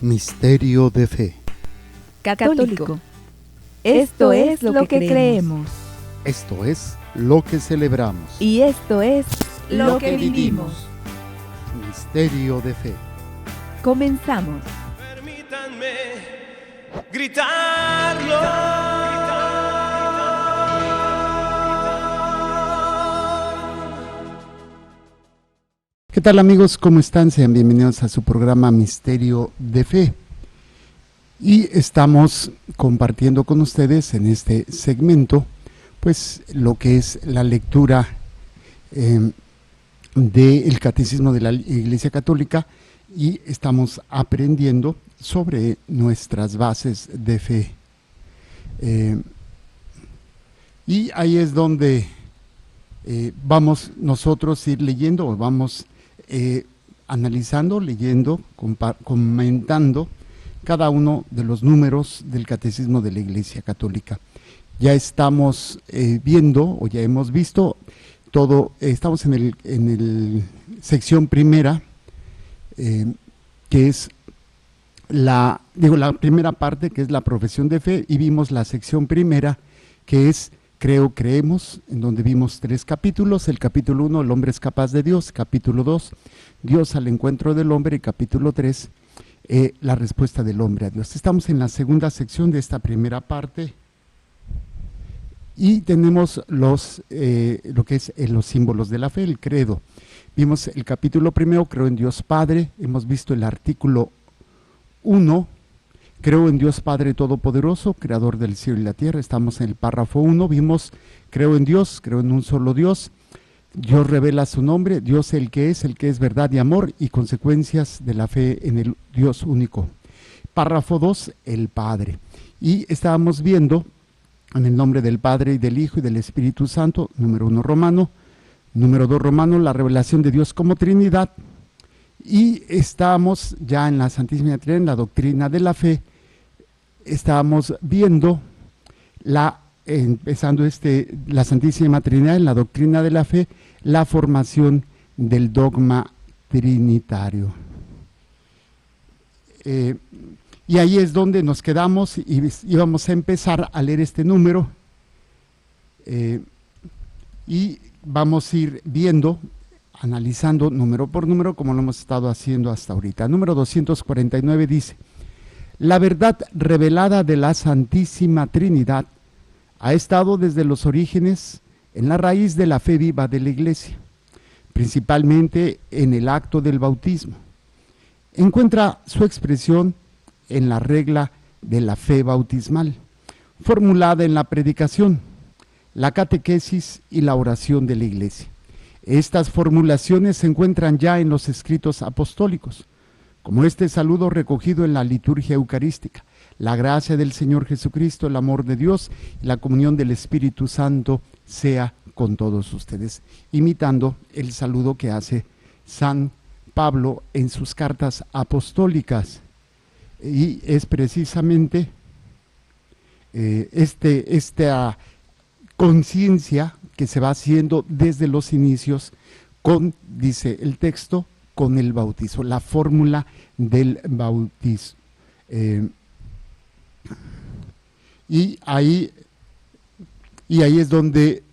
Misterio de fe. Católico. Esto es lo que creemos. Esto es lo que celebramos. Y esto es lo que vivimos. Misterio de fe. Comenzamos. Permítanme gritarlo. ¿Qué tal, amigos? ¿Cómo están? Sean bienvenidos a su programa Misterio de Fe. Y estamos compartiendo con ustedes en este segmento, pues, lo que es la lectura del Catecismo de la Iglesia Católica, y estamos aprendiendo sobre nuestras bases de fe. Y ahí es donde vamos nosotros a ir leyendo, o vamos analizando, leyendo, comentando cada uno de los números del Catecismo de la Iglesia Católica. Ya estamos viendo, o ya hemos visto todo, estamos en el sección primera, que es la primera parte, que es la profesión de fe, y vimos la sección primera, que es Creo, creemos, en donde vimos 3 capítulos. El capítulo 1, el hombre es capaz de Dios. Capítulo 2, Dios al encuentro del hombre. Y capítulo 3, la respuesta del hombre a Dios. Estamos en la segunda sección de esta primera parte. Y tenemos lo que es los símbolos de la fe, el credo. Vimos el capítulo primero, creo en Dios Padre. Hemos visto el artículo 1. Creo en Dios Padre Todopoderoso, Creador del cielo y la tierra. Estamos en el párrafo 1, vimos, creo en Dios, creo en un solo Dios. Dios revela su nombre, Dios el que es verdad y amor, y consecuencias de la fe en el Dios único. Párrafo 2, el Padre. Y estábamos viendo en el nombre del Padre y del Hijo y del Espíritu Santo, número 1 romano, número 2 romano, la revelación de Dios como Trinidad. Y estábamos ya en la Santísima Trinidad, en la doctrina de la fe. Estábamos viendo la Santísima Trinidad en la doctrina de la fe, la formación del dogma trinitario. Y ahí es donde nos quedamos y íbamos a empezar a leer este número, y vamos a ir viendo, analizando número por número, como lo hemos estado haciendo hasta ahorita. Número 249 dice: la verdad revelada de la Santísima Trinidad ha estado desde los orígenes en la raíz de la fe viva de la Iglesia, principalmente en el acto del bautismo. Encuentra su expresión en la regla de la fe bautismal, formulada en la predicación, la catequesis y la oración de la Iglesia. Estas formulaciones se encuentran ya en los escritos apostólicos, como este saludo recogido en la liturgia eucarística: la gracia del Señor Jesucristo, el amor de Dios y la comunión del Espíritu Santo sea con todos ustedes, imitando el saludo que hace San Pablo en sus cartas apostólicas. Y es precisamente esta conciencia que se va haciendo desde los inicios con, dice el texto, con el bautizo, la fórmula del bautismo. Y ahí es donde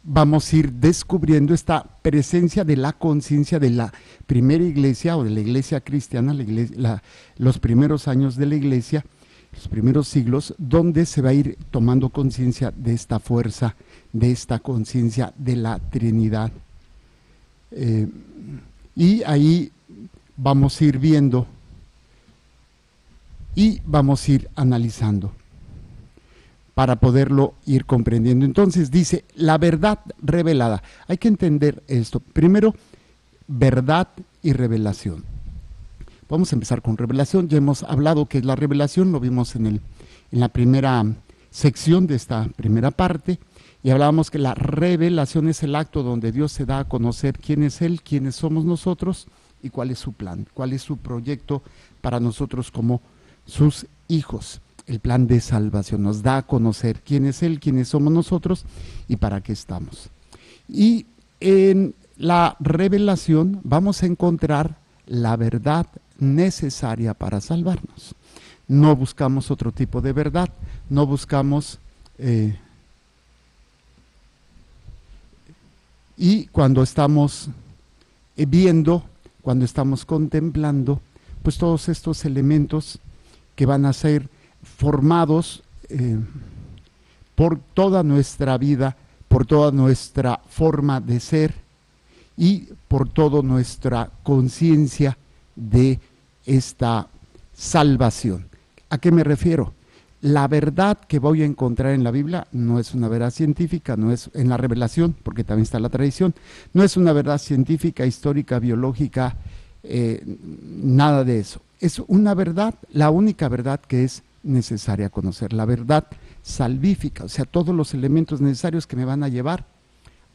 vamos a ir descubriendo esta presencia de la conciencia de la primera iglesia, o de la iglesia cristiana, los primeros años de la iglesia, los primeros siglos, donde se va a ir tomando conciencia de esta fuerza, de esta conciencia de la Trinidad. Y ahí vamos a ir viendo y vamos a ir analizando para poderlo ir comprendiendo. Entonces dice, la verdad revelada. Hay que entender esto. Primero, verdad y revelación. Vamos a empezar con revelación. Ya hemos hablado qué es la revelación, lo vimos en la primera sección de esta primera parte, y hablábamos que la revelación es el acto donde Dios se da a conocer quién es Él, quiénes somos nosotros y cuál es su plan, cuál es su proyecto para nosotros como sus hijos. El plan de salvación nos da a conocer quién es Él, quiénes somos nosotros y para qué estamos. Y en la revelación vamos a encontrar la verdad necesaria para salvarnos. No buscamos otro tipo de verdad, no buscamos... y cuando estamos viendo, cuando estamos contemplando, pues todos estos elementos que van a ser formados por toda nuestra vida, por toda nuestra forma de ser y por toda nuestra conciencia de esta salvación. ¿A qué me refiero? La verdad que voy a encontrar en la Biblia no es una verdad científica, no es en la revelación, porque también está la tradición, no es una verdad científica, histórica, biológica, nada de eso. Es una verdad, la única verdad que es necesaria conocer, la verdad salvífica, o sea, todos los elementos necesarios que me van a llevar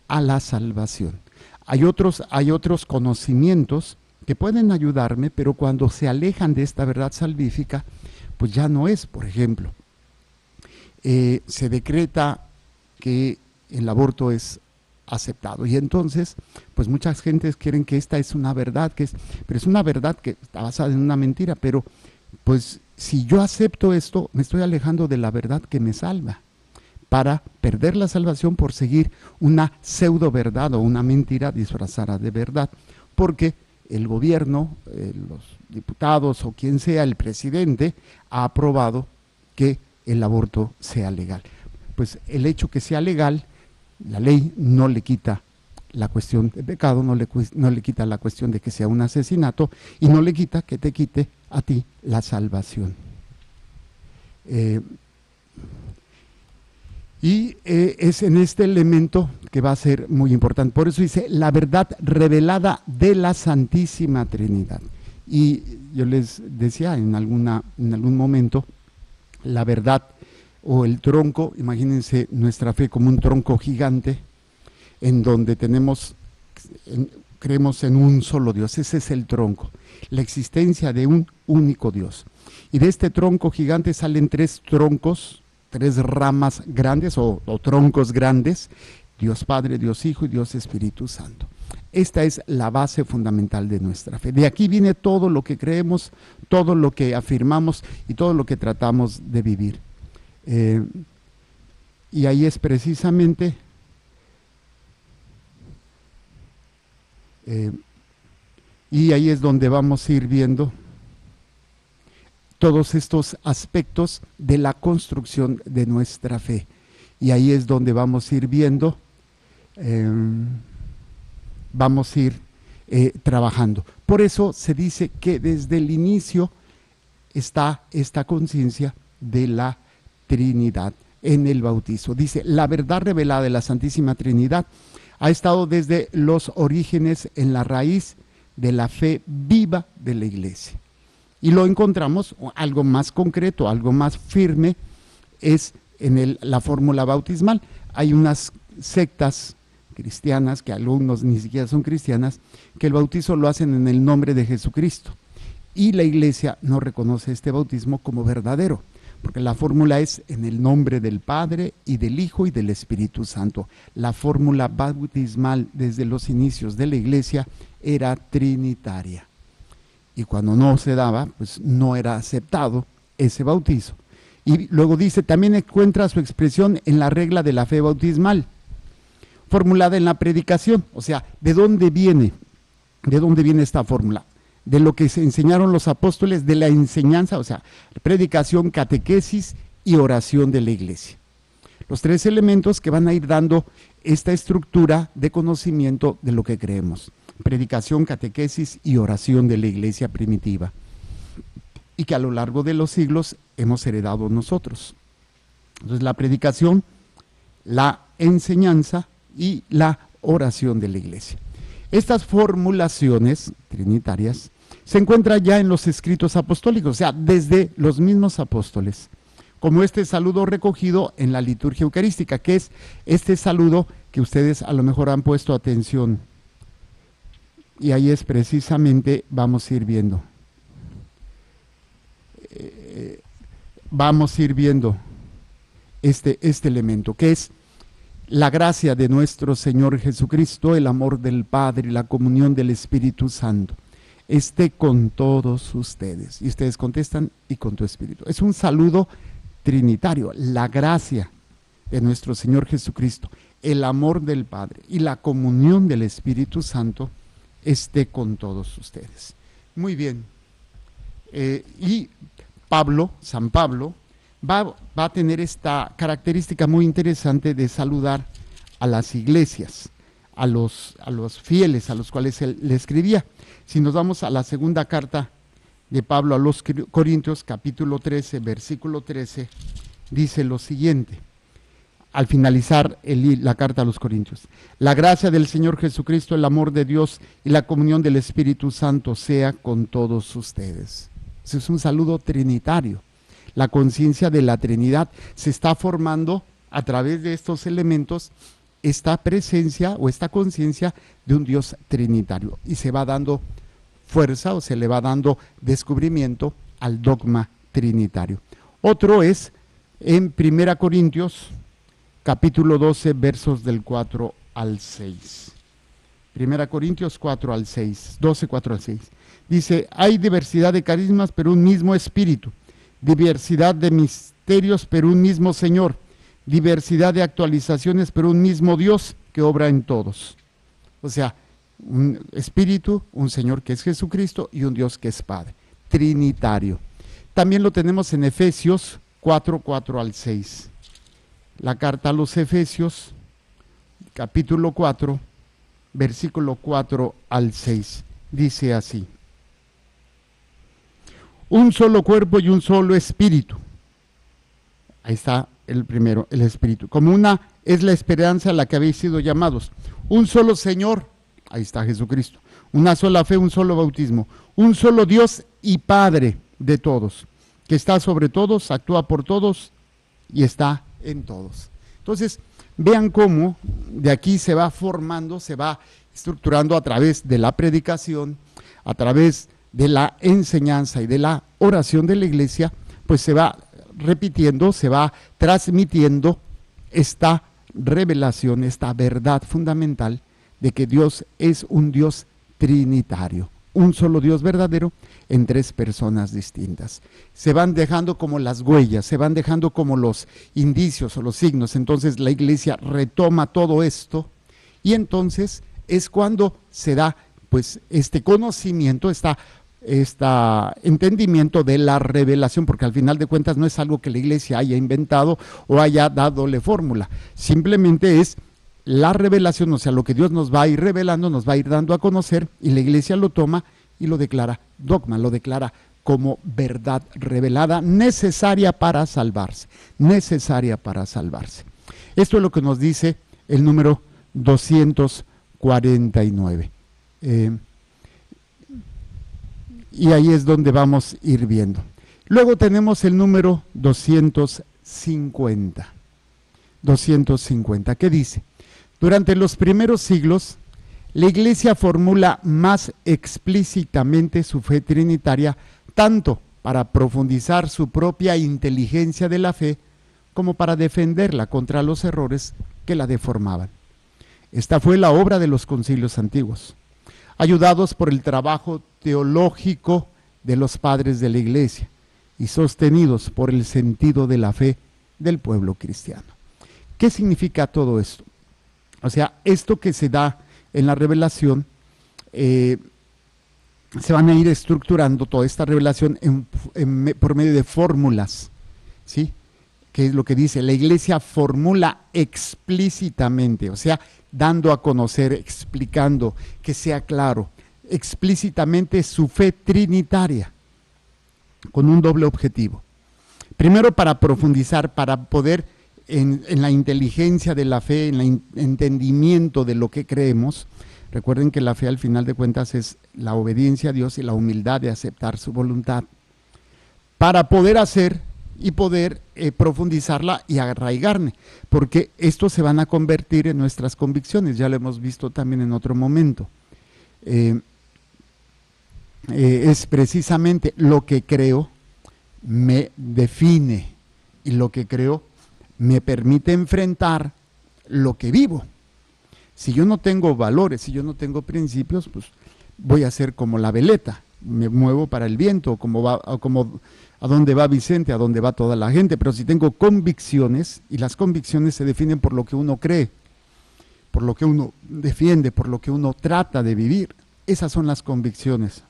a la salvación. Hay otros conocimientos que pueden ayudarme, pero cuando se alejan de esta verdad salvífica, pues ya no es. Por ejemplo, se decreta que el aborto es aceptado y entonces pues muchas gentes quieren que esta es una verdad, pero es una verdad que está basada en una mentira, pero pues si yo acepto esto, me estoy alejando de la verdad que me salva, para perder la salvación por seguir una pseudo verdad o una mentira disfrazada de verdad, porque el gobierno, los diputados o quien sea, el presidente, ha aprobado que el aborto sea legal. Pues el hecho que sea legal, la ley no le quita la cuestión de pecado, no le quita la cuestión de que sea un asesinato y no le quita que te quite a ti la salvación. Es en este elemento que va a ser muy importante. Por eso dice, la verdad revelada de la Santísima Trinidad. Y yo les decía en algún momento, la verdad o el tronco, imagínense nuestra fe como un tronco gigante, en donde creemos en un solo Dios. Ese es el tronco, la existencia de un único Dios. Y de este tronco gigante salen tres ramas grandes o troncos grandes: Dios Padre, Dios Hijo y Dios Espíritu Santo. Esta es la base fundamental de nuestra fe. De aquí viene todo lo que creemos, todo lo que afirmamos y todo lo que tratamos de vivir. Y ahí es precisamente y ahí es donde vamos a ir viendo todos estos aspectos de la construcción de nuestra fe. Y ahí es donde vamos a ir viendo, vamos a ir trabajando. Por eso se dice que desde el inicio está esta conciencia de la Trinidad en el bautizo. Dice, la verdad revelada de la Santísima Trinidad ha estado desde los orígenes en la raíz de la fe viva de la Iglesia. Y lo encontramos, algo más concreto, algo más firme, es en la fórmula bautismal. Hay unas sectas cristianas, que algunos ni siquiera son cristianas, que el bautizo lo hacen en el nombre de Jesucristo. Y la Iglesia no reconoce este bautismo como verdadero, porque la fórmula es en el nombre del Padre y del Hijo y del Espíritu Santo. La fórmula bautismal desde los inicios de la Iglesia era trinitaria. Y cuando no se daba, pues no era aceptado ese bautizo. Y luego dice, también encuentra su expresión en la regla de la fe bautismal, formulada en la predicación. O sea, ¿de dónde viene esta fórmula? De lo que se enseñaron los apóstoles, de la enseñanza, o sea, predicación, catequesis y oración de la Iglesia. Los tres elementos que van a ir dando esta estructura de conocimiento de lo que creemos: predicación, catequesis y oración de la Iglesia primitiva, y que a lo largo de los siglos hemos heredado nosotros. Entonces, la predicación, la enseñanza y la oración de la Iglesia. Estas formulaciones trinitarias se encuentran ya en los escritos apostólicos, o sea, desde los mismos apóstoles, como este saludo recogido en la liturgia eucarística, que es este saludo que ustedes a lo mejor han puesto atención. Y ahí es precisamente, vamos a ir viendo. Vamos a ir viendo este elemento, que es la gracia de nuestro Señor Jesucristo, el amor del Padre y la comunión del Espíritu Santo. esté con todos ustedes. Y ustedes contestan, y con tu espíritu. Es un saludo trinitario. La gracia de nuestro Señor Jesucristo, el amor del Padre y la comunión del Espíritu Santo esté con todos ustedes. Muy bien. Y San Pablo, va a tener esta característica muy interesante de saludar a las iglesias, a los fieles a los cuales él le escribía. Si nos vamos a la segunda carta de Pablo a los Corintios, capítulo 13, versículo 13, dice lo siguiente, al finalizar la carta a los Corintios: la gracia del Señor Jesucristo, el amor de Dios y la comunión del Espíritu Santo sea con todos ustedes. Ese es un saludo trinitario. La conciencia de la Trinidad se está formando a través de estos elementos, esta presencia o esta conciencia de un Dios trinitario, y se va dando fuerza o se le va dando descubrimiento al dogma trinitario. Otro es en 1 Corintios capítulo 12, versos del 4 al 6. 1 Corintios 4 al 6, 12, 4 al 6. Dice: hay diversidad de carismas, pero un mismo Espíritu; diversidad de misterios, pero un mismo Señor; diversidad de actualizaciones, pero un mismo Dios que obra en todos. O sea, un Espíritu, un Señor que es Jesucristo y un Dios que es Padre. Trinitario. También lo tenemos en Efesios 4, 4 al 6. La carta a los Efesios, capítulo 4, versículo 4 al 6. Dice así: un solo cuerpo y un solo espíritu. Ahí está el primero, el espíritu. Como una es la esperanza a la que habéis sido llamados. Un solo Señor, ahí está Jesucristo. Una sola fe, un solo bautismo. Un solo Dios y Padre de todos, que está sobre todos, actúa por todos y está en todos. Entonces, vean cómo de aquí se va formando, se va estructurando a través de la predicación, a través de la enseñanza y de la oración de la iglesia, pues se va repitiendo, se va transmitiendo esta revelación, esta verdad fundamental de que Dios es un Dios trinitario, un solo Dios verdadero en tres personas distintas. Se van dejando como las huellas, se van dejando como los indicios o los signos. Entonces la iglesia retoma todo esto y entonces es cuando se da pues este conocimiento, entendimiento de la revelación, porque al final de cuentas no es algo que la iglesia haya inventado o haya dadole fórmula, simplemente es la revelación, o sea, lo que Dios nos va a ir revelando, nos va a ir dando a conocer, y la iglesia lo toma y lo declara dogma, lo declara como verdad revelada, necesaria para salvarse, necesaria para salvarse. Esto es lo que nos dice el número 249. Y ahí es donde vamos a ir viendo. Luego tenemos el número 250. 250, ¿qué dice? Durante los primeros siglos, la iglesia formula más explícitamente su fe trinitaria, tanto para profundizar su propia inteligencia de la fe, como para defenderla contra los errores que la deformaban. Esta fue la obra de los concilios antiguos, ayudados por el trabajo teológico de los padres de la iglesia y sostenidos por el sentido de la fe del pueblo cristiano. ¿Qué significa todo esto? O sea, esto que se da en la revelación, se van a ir estructurando toda esta revelación por medio de fórmulas, ¿sí? Que es lo que dice, la iglesia formula explícitamente, o sea, dando a conocer, explicando, que sea claro, explícitamente su fe trinitaria, con un doble objetivo. Primero, para profundizar, para poder en la inteligencia de la fe, en el entendimiento de lo que creemos. Recuerden que la fe al final de cuentas es la obediencia a Dios y la humildad de aceptar su voluntad, para poder hacer y poder profundizarla y arraigarme, porque estos se van a convertir en nuestras convicciones, ya lo hemos visto también en otro momento. Es precisamente lo que creo me define, y lo que creo me permite enfrentar lo que vivo. Si yo no tengo valores, si yo no tengo principios, pues voy a ser como la veleta, me muevo para el viento, como a dónde va Vicente, a dónde va toda la gente. Pero si tengo convicciones, y las convicciones se definen por lo que uno cree, por lo que uno defiende, por lo que uno trata de vivir, esas son las convicciones.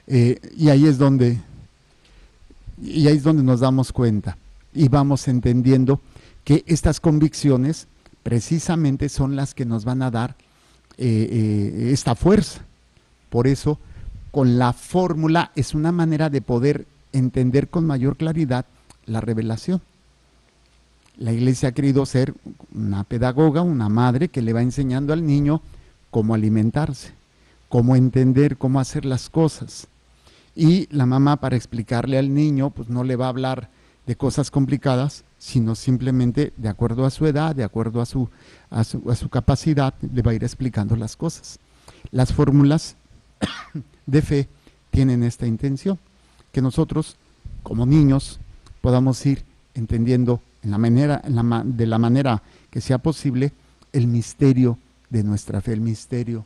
Y ahí es donde nos damos cuenta y vamos entendiendo que estas convicciones precisamente son las que nos van a dar esta fuerza. Por eso, con la fórmula es una manera de poder entender con mayor claridad la revelación. La Iglesia ha querido ser una pedagoga, una madre que le va enseñando al niño cómo alimentarse, cómo entender, cómo hacer las cosas. Y la mamá, para explicarle al niño, pues no le va a hablar de cosas complicadas, sino simplemente de acuerdo a su edad, de acuerdo a su capacidad, le va a ir explicando las cosas. Las fórmulas de fe tienen esta intención, que nosotros como niños podamos ir entendiendo de la manera que sea posible el misterio de nuestra fe, el misterio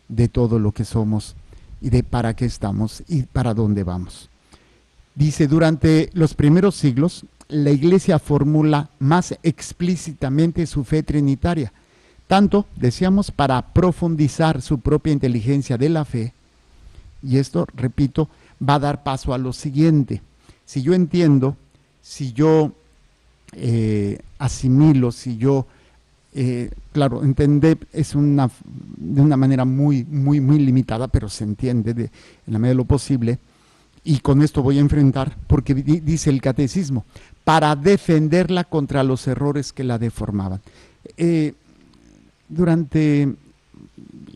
de todo lo que somos y de para qué estamos y para dónde vamos. Dice, durante los primeros siglos, la Iglesia formula más explícitamente su fe trinitaria, tanto, decíamos, para profundizar su propia inteligencia de la fe, y esto, repito, va a dar paso a lo siguiente. Si yo entiendo, si yo asimilo, si yo, claro, entender es de una manera muy limitada, pero se entiende en la medida de lo posible, y con esto voy a enfrentar, porque dice el catecismo, para defenderla contra los errores que la deformaban. Y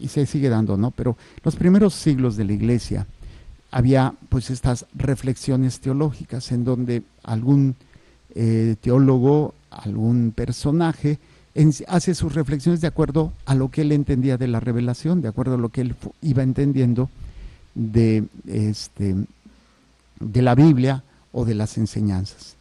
se sigue dando, ¿no? Pero los primeros siglos de la Iglesia había pues estas reflexiones teológicas en donde algún teólogo, algún personaje hace sus reflexiones de acuerdo a lo que él entendía de la revelación, de acuerdo a lo que él iba entendiendo de la Biblia o de las enseñanzas.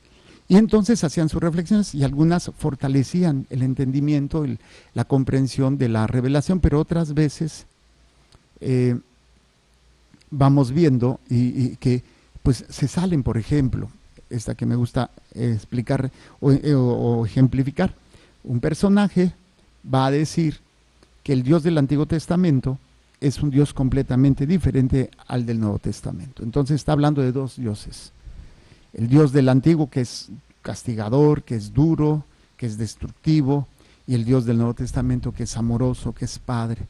Y entonces hacían sus reflexiones y algunas fortalecían el entendimiento, la comprensión de la revelación, pero otras veces vamos viendo y que pues se salen, por ejemplo, esta que me gusta explicar o ejemplificar. Un personaje va a decir que el Dios del Antiguo Testamento es un Dios completamente diferente al del Nuevo Testamento. Entonces está hablando de dos dioses. El Dios del Antiguo, que es castigador, que es duro, que es destructivo, y el Dios del Nuevo Testamento, que es amoroso, que es Padre.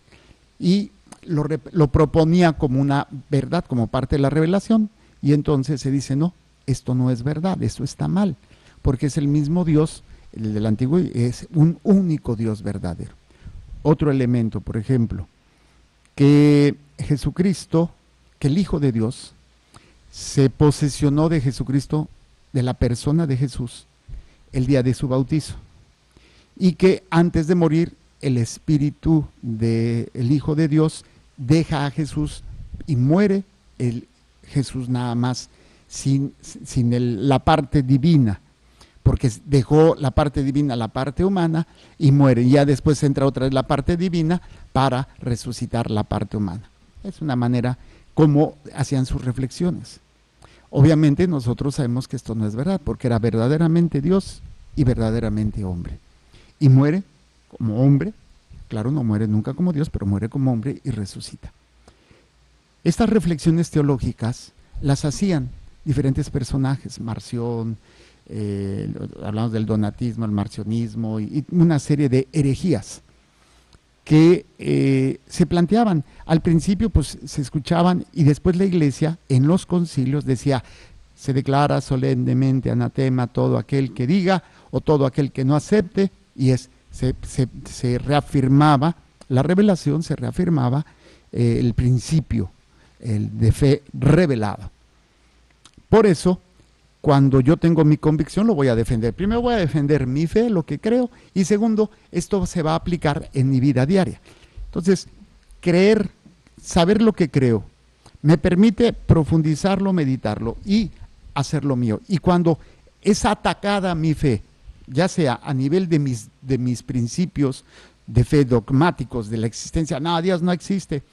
Y lo proponía como una verdad, como parte de la revelación, y entonces se dice, no, esto no es verdad, esto está mal, porque es el mismo Dios, el del Antiguo, es un único Dios verdadero. Otro elemento, por ejemplo, que Jesucristo, que el Hijo de Dios, se posesionó de Jesucristo, de la persona de Jesús, el día de su bautizo, y que antes de morir el Espíritu del Hijo de Dios deja a Jesús y muere Jesús nada más sin la parte divina, porque dejó la parte divina, la parte humana, y muere. Y ya después entra otra vez la parte divina para resucitar la parte humana. Es una manera como hacían sus reflexiones. Obviamente nosotros sabemos que esto no es verdad, porque era verdaderamente Dios y verdaderamente hombre. Y muere como hombre, claro, no muere nunca como Dios, pero muere como hombre y resucita. Estas reflexiones teológicas las hacían diferentes personajes, Marción, hablamos del donatismo, el marcionismo y una serie de herejías que se planteaban. Al principio pues se escuchaban y después la Iglesia en los concilios decía, se declara solemnemente anatema todo aquel que diga o todo aquel que no acepte, y se reafirmaba la revelación, se reafirmaba el principio de fe revelado. Por eso, cuando yo tengo mi convicción, lo voy a defender. Primero voy a defender mi fe, lo que creo, y segundo, esto se va a aplicar en mi vida diaria. Entonces, saber lo que creo, me permite profundizarlo, meditarlo y hacerlo mío. Y cuando es atacada mi fe, ya sea a nivel de mis principios de fe dogmáticos de la existencia. No, Dios no existe.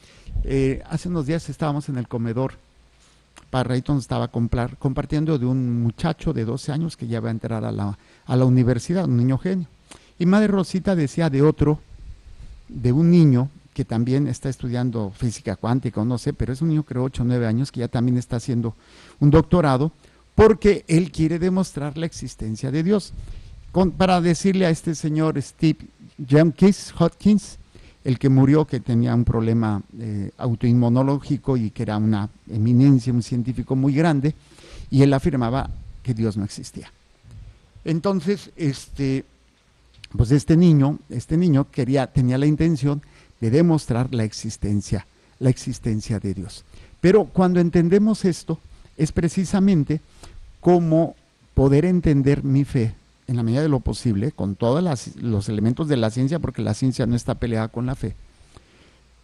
Hace unos días estábamos en el comedor, Parraito nos estaba compartiendo de un muchacho de 12 años que ya va a entrar a la universidad, un niño genio. Y Madre Rosita decía de un niño que también está estudiando física cuántica o no sé, pero es un niño creo 8 o 9 años que ya también está haciendo un doctorado porque él quiere demostrar la existencia de Dios. Para decirle a este señor Steve Hopkins, el que murió, que tenía un problema autoinmunológico y que era una eminencia, un científico muy grande, y él afirmaba que Dios no existía. Entonces, pues este niño tenía la intención de demostrar la existencia de Dios. Pero cuando entendemos esto, es precisamente cómo poder entender mi fe en la medida de lo posible, con todos los elementos de la ciencia, porque la ciencia no está peleada con la fe,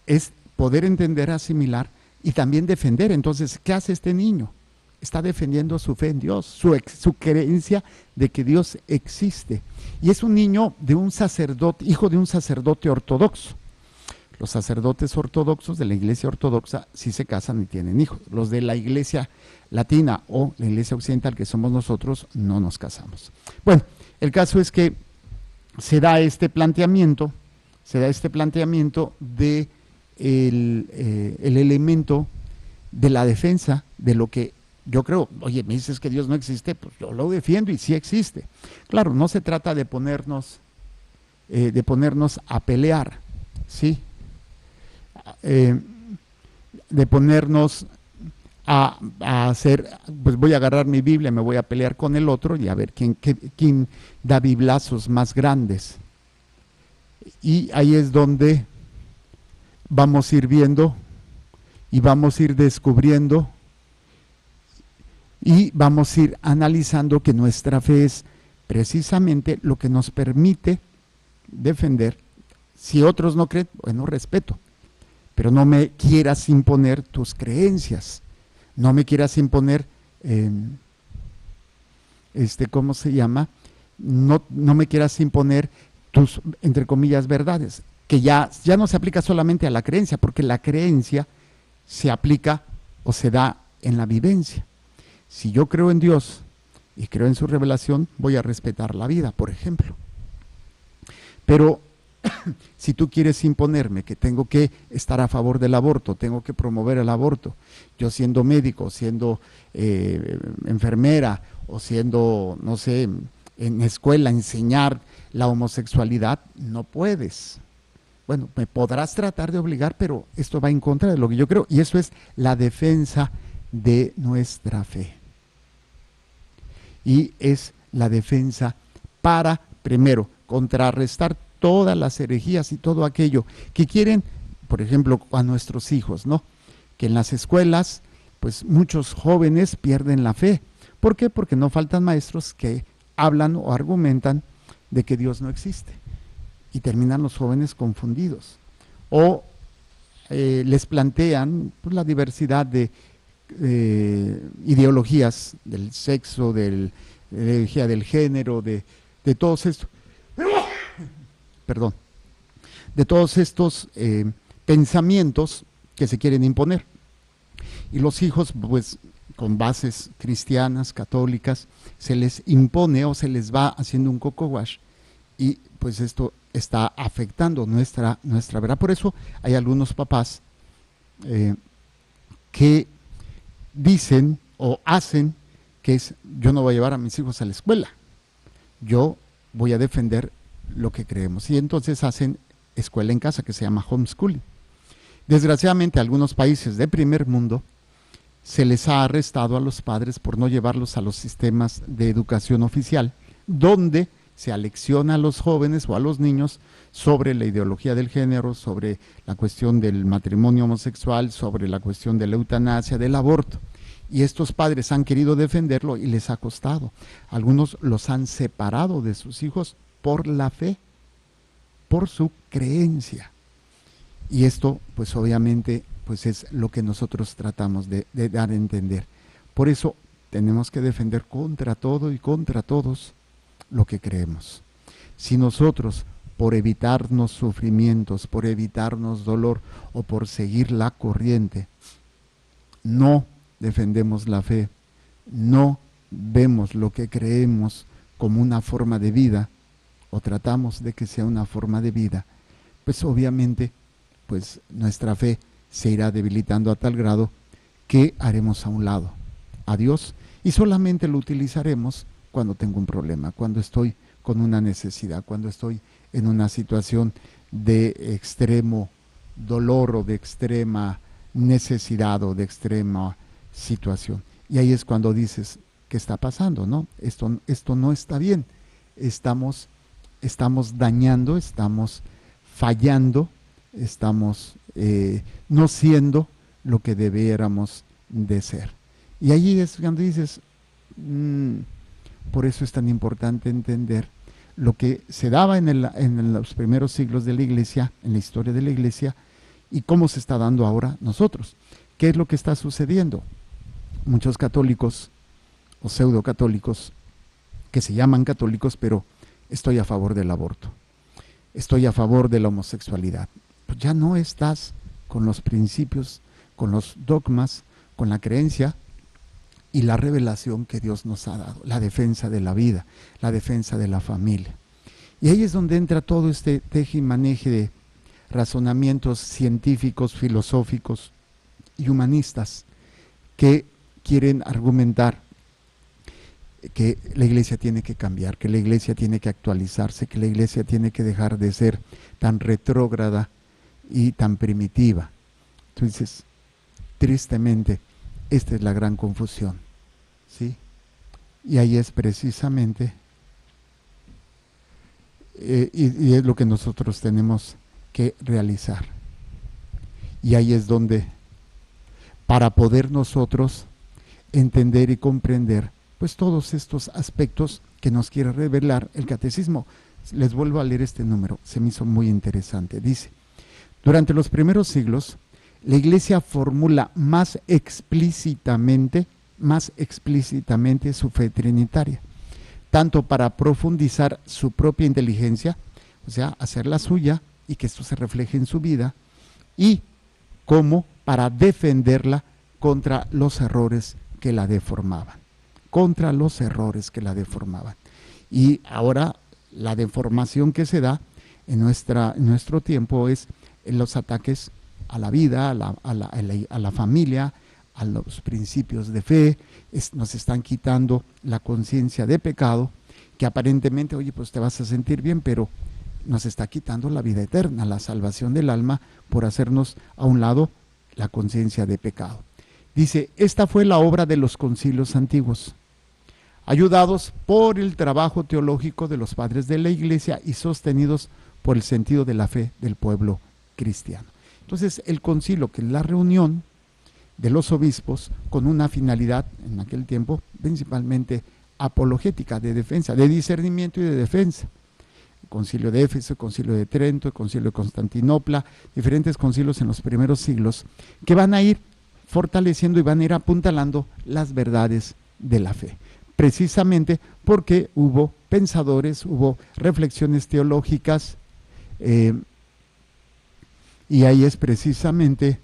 es poder entender, asimilar y también defender. Entonces, ¿qué hace este niño? Está defendiendo su fe en Dios, su creencia de que Dios existe. Y es un niño de un sacerdote, hijo de un sacerdote ortodoxo. Los sacerdotes ortodoxos de la iglesia ortodoxa sí se casan y tienen hijos. Los de la iglesia latina o la iglesia occidental, que somos nosotros, no nos casamos. Bueno, el caso es que se da este planteamiento de el elemento de la defensa de lo que yo creo. Oye, me dices que Dios no existe, pues yo lo defiendo y sí existe. Claro, no se trata de ponernos a pelear, ¿sí? De ponernos a hacer, pues voy a agarrar mi Biblia, me voy a pelear con el otro y a ver quién da biblazos más grandes. Y ahí es donde vamos a ir viendo y vamos a ir descubriendo y vamos a ir analizando que nuestra fe es precisamente lo que nos permite defender. Si otros no creen, bueno, respeto, pero no me quieras imponer tus creencias, no me quieras imponer, ¿cómo se llama? No me quieras imponer tus, entre comillas, verdades, que ya no se aplica solamente a la creencia, porque la creencia se aplica o se da en la vivencia. Si yo creo en Dios y creo en su revelación, voy a respetar la vida, por ejemplo. Pero si tú quieres imponerme que tengo que estar a favor del aborto, tengo que promover el aborto, yo siendo médico, siendo enfermera o siendo, no sé, en escuela enseñar la homosexualidad, no puedes. Bueno, me podrás tratar de obligar, pero esto va en contra de lo que yo creo, y eso es la defensa de nuestra fe. Y es la defensa para, primero, contrarrestar todas las herejías y todo aquello que quieren, por ejemplo, a nuestros hijos, ¿no? Que en las escuelas, pues muchos jóvenes pierden la fe. ¿Por qué? Porque no faltan maestros que hablan o argumentan de que Dios no existe. Y terminan los jóvenes confundidos. O les plantean pues, la diversidad de ideologías del sexo, de la ideología del género, de todos estos, perdón, de todos estos pensamientos que se quieren imponer. Y los hijos, pues, con bases cristianas, católicas, se les impone o se les va haciendo un coco wash, y pues esto está afectando nuestra verdad. Por eso hay algunos papás que dicen o hacen que es, yo no voy a llevar a mis hijos a la escuela, yo voy a defender lo que creemos, y entonces hacen escuela en casa, que se llama homeschooling. Desgraciadamente, algunos países de primer mundo se les ha arrestado a los padres por no llevarlos a los sistemas de educación oficial, donde se alecciona a los jóvenes o a los niños sobre la ideología del género, sobre la cuestión del matrimonio homosexual, sobre la cuestión de la eutanasia, del aborto. Y estos padres han querido defenderlo y les ha costado. Algunos los han separado de sus hijos por la fe, por su creencia. Y esto, pues obviamente, pues es lo que nosotros tratamos de dar a entender. Por eso tenemos que defender contra todo y contra todos lo que creemos. Si nosotros por evitarnos sufrimientos, por evitarnos dolor o por seguir la corriente, no defendemos la fe, no vemos lo que creemos como una forma de vida, o tratamos de que sea una forma de vida, pues obviamente pues nuestra fe se irá debilitando a tal grado que haremos a un lado a Dios y solamente lo utilizaremos cuando tengo un problema, cuando estoy con una necesidad, cuando estoy en una situación de extremo dolor o de extrema necesidad o de extrema situación. Y ahí es cuando dices, ¿qué está pasando? ¿No? Esto no está bien. Estamos dañando, estamos fallando, estamos no siendo lo que debiéramos de ser. Y ahí es cuando dices, por eso es tan importante entender lo que se daba en los primeros siglos de la iglesia, en la historia de la iglesia, y cómo se está dando ahora nosotros. ¿Qué es lo que está sucediendo? Muchos católicos o pseudo católicos, que se llaman católicos, pero estoy a favor del aborto, estoy a favor de la homosexualidad. Pues ya no estás con los principios, con los dogmas, con la creencia y la revelación que Dios nos ha dado, la defensa de la vida, la defensa de la familia. Y ahí es donde entra todo este teje y maneje de razonamientos científicos, filosóficos y humanistas que quieren argumentar que la iglesia tiene que cambiar, que la iglesia tiene que actualizarse, que la iglesia tiene que dejar de ser tan retrógrada y tan primitiva. Entonces, tristemente, esta es la gran confusión, ¿sí? Y ahí es precisamente, y es lo que nosotros tenemos que realizar. Y ahí es donde, para poder nosotros entender y comprender, pues todos estos aspectos que nos quiere revelar el catecismo. Les vuelvo a leer este número, se me hizo muy interesante. Dice, durante los primeros siglos, la Iglesia formula más explícitamente su fe trinitaria, tanto para profundizar su propia inteligencia, o sea, hacer la suya y que esto se refleje en su vida, y como para defenderla contra los errores que la deformaban. Y ahora la deformación que se da en nuestro tiempo es en los ataques a la vida, a la familia, a los principios de fe. Nos están quitando la conciencia de pecado, que aparentemente, oye, pues te vas a sentir bien, pero nos está quitando la vida eterna, la salvación del alma, por hacernos a un lado la conciencia de pecado. Dice, esta fue la obra de los concilios antiguos, ayudados por el trabajo teológico de los padres de la iglesia y sostenidos por el sentido de la fe del pueblo cristiano. Entonces, el concilio, que es la reunión de los obispos con una finalidad, en aquel tiempo, principalmente apologética, de defensa, de discernimiento y de defensa. El concilio de Éfeso, el concilio de Trento, el concilio de Constantinopla, diferentes concilios en los primeros siglos, que van a ir fortaleciendo y van a ir apuntalando las verdades de la fe, precisamente porque hubo pensadores, hubo reflexiones teológicas, y ahí es precisamente,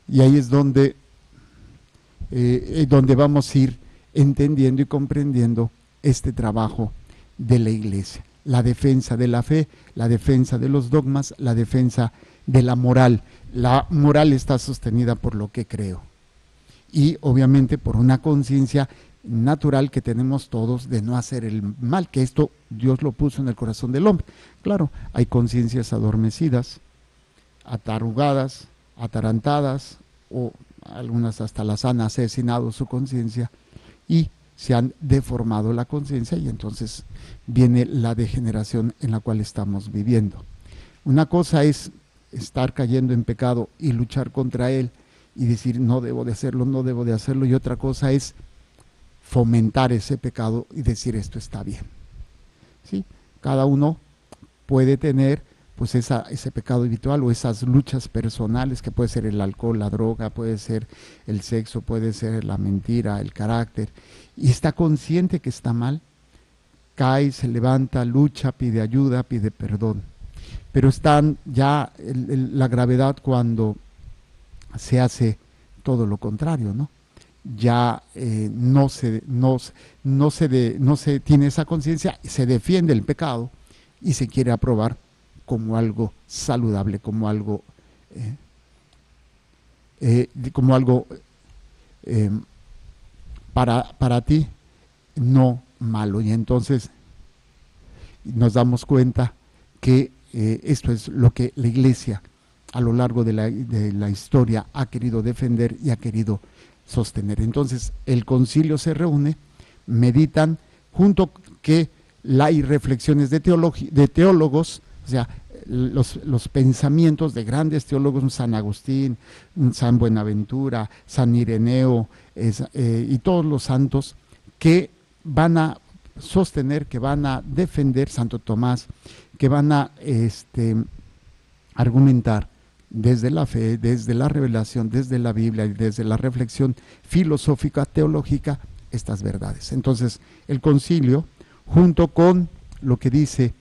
y ahí es donde vamos a ir entendiendo y comprendiendo este trabajo de la iglesia, la defensa de la fe, la defensa de los dogmas, la defensa de la moral. La moral está sostenida por lo que creo y obviamente por una conciencia natural que tenemos todos de no hacer el mal, que esto Dios lo puso en el corazón del hombre. Claro, hay conciencias adormecidas, atarugadas, atarantadas, o algunas hasta las han asesinado su conciencia y se han deformado la conciencia, y entonces viene la degeneración en la cual estamos viviendo. Una cosa es estar cayendo en pecado y luchar contra él y decir no debo de hacerlo, y otra cosa es fomentar ese pecado y decir esto está bien. ¿Sí? Cada uno puede tener pues ese pecado habitual o esas luchas personales, que puede ser el alcohol, la droga, puede ser el sexo, puede ser la mentira, el carácter, y está consciente que está mal, cae, se levanta, lucha, pide ayuda, pide perdón. Pero están ya la gravedad cuando se hace todo lo contrario, ¿no? Ya no se tiene esa conciencia, se defiende el pecado y se quiere aprobar como algo saludable, como algo para ti no malo. Y entonces nos damos cuenta que esto es lo que la Iglesia a lo largo de la historia ha querido defender y ha querido sostener. Entonces el concilio se reúne, meditan, junto que hay reflexiones de teólogos, o sea, los pensamientos de grandes teólogos, San Agustín, San Buenaventura, San Ireneo y todos los santos que van a sostener, que van a defender, Santo Tomás, que van a argumentar desde la fe, desde la revelación, desde la Biblia y desde la reflexión filosófica, teológica, estas verdades. Entonces, el concilio, junto con lo que dice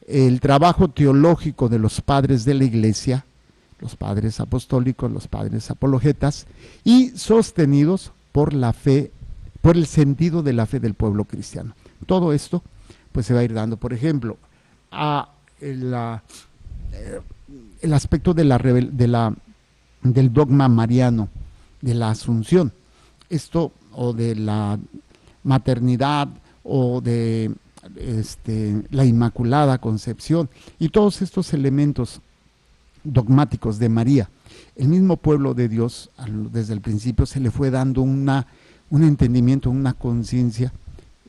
el trabajo teológico de los padres de la Iglesia, los padres apostólicos, los padres apologetas, y sostenidos por la fe, por el sentido de la fe del pueblo cristiano. Todo esto pues se va a ir dando, por ejemplo, el aspecto del dogma mariano, de la asunción, esto o de la maternidad o de la Inmaculada Concepción y todos estos elementos dogmáticos de María. El mismo pueblo de Dios desde el principio se le fue dando un entendimiento, una conciencia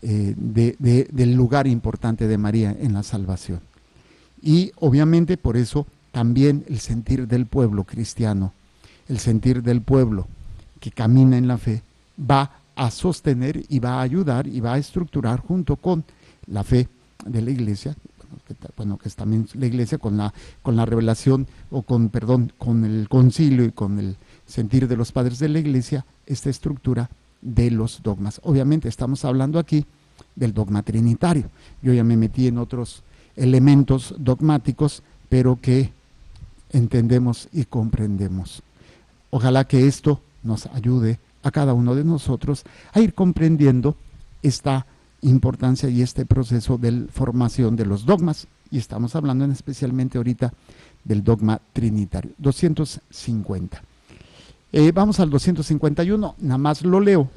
del lugar importante de María en la salvación. Y obviamente por eso también el sentir del pueblo cristiano, el sentir del pueblo que camina en la fe, va a sostener y va a ayudar y va a estructurar junto con la fe de la Iglesia, que es también la Iglesia con la revelación con el concilio y con el sentir de los padres de la Iglesia, esta estructura de los dogmas. Obviamente estamos hablando aquí del dogma trinitario. Yo ya me metí en otros elementos dogmáticos, pero que entendemos y comprendemos. Ojalá que esto nos ayude a cada uno de nosotros a ir comprendiendo esta importancia y este proceso de formación de los dogmas, y estamos hablando especialmente ahorita del dogma trinitario. 250. Vamos al 251, nada más lo leo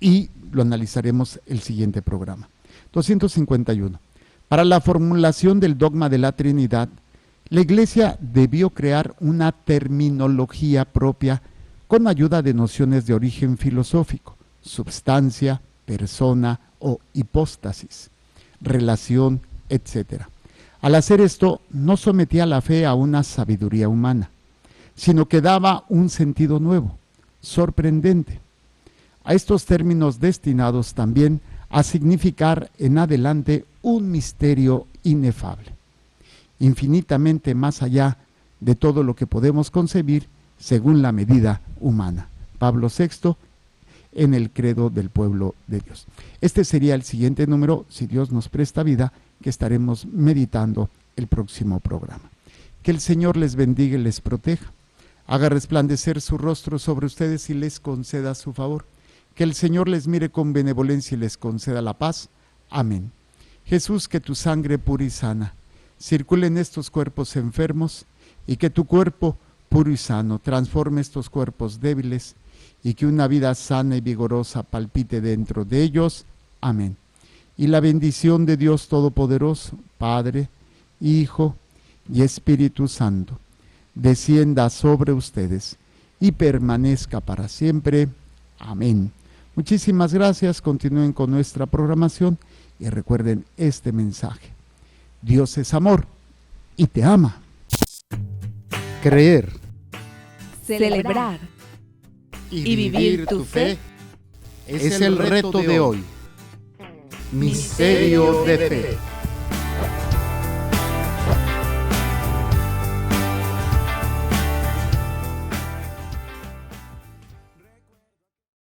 y lo analizaremos el siguiente programa. 251. Para la formulación del dogma de la Trinidad, la Iglesia debió crear una terminología propia con ayuda de nociones de origen filosófico, substancia, persona o hipóstasis, relación, etc. Al hacer esto, no sometía la fe a una sabiduría humana, sino que daba un sentido nuevo, sorprendente, a estos términos destinados también a significar en adelante un misterio inefable, infinitamente más allá de todo lo que podemos concebir según la medida humana. Pablo VI, en el credo del pueblo de Dios. Este sería el siguiente número, si Dios nos presta vida, que estaremos meditando el próximo programa. Que el Señor les bendiga y les proteja, haga resplandecer su rostro sobre ustedes y les conceda su favor. Que el Señor les mire con benevolencia y les conceda la paz. Amén. Jesús, que tu sangre pura y sana circule en estos cuerpos enfermos y que tu cuerpo puro y sano transforme estos cuerpos débiles y que una vida sana y vigorosa palpite dentro de ellos. Amén. Y la bendición de Dios Todopoderoso, Padre, Hijo y Espíritu Santo, descienda sobre ustedes y permanezca para siempre. Amén. Muchísimas gracias. Continúen con nuestra programación y recuerden este mensaje. Dios es amor y te ama. Creer, celebrar y vivir tu fe es el reto de hoy. Misterio de fe.